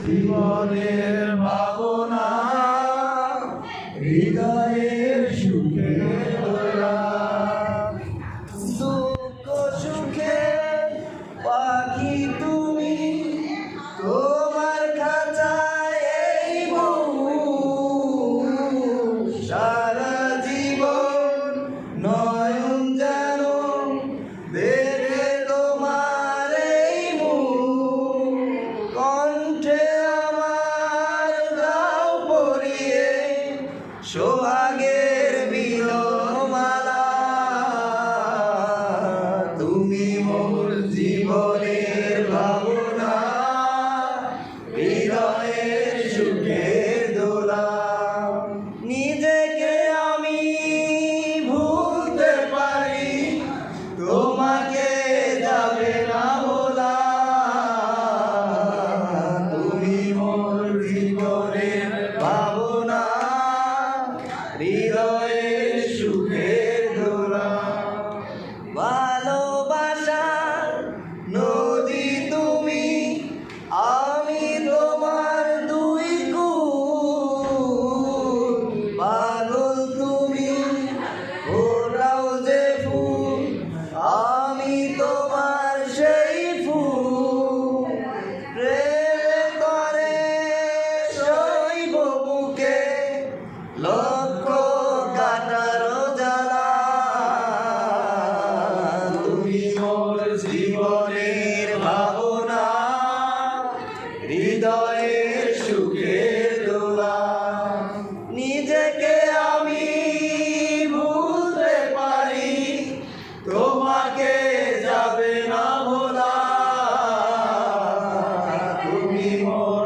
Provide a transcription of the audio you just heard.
জীবনের ভাবনা হৃদয়ের সুখে ভরা, দুঃখ সুখে পাখি তুমি তোমার খাঁচায় এই সারা জীবন নয়ন যেন বেড়ে তোমার এই কণ্ঠে আমার গাও পরিয়ে সোহাগের বিলমালা, তুমি মোর জীবনের ভাবনা হৃদয়ের সুখের দোলা। নিজেকে আমি ভুলতে পারি তোমাকে যাবে না বলা, তুমি মোর জীবনের ভাবনা হৃদয়ের সুখের দোলা। ভালোবাসার নদী তুমি আমি তোমার দুই কুল, পাগল তুমি ওরাও যে ফুল আমি তোমার সেই ফুল, প্রেমে করে সইব বুকে লক্ষ কাটার জ্বালা, তুমি মোর জীবনের ভাবনা হৃদয়ের সুখের দোলা। নিজেকে আমি ভুলতে পারি তোমাকে যাবে না ভোলা, তুমি মোর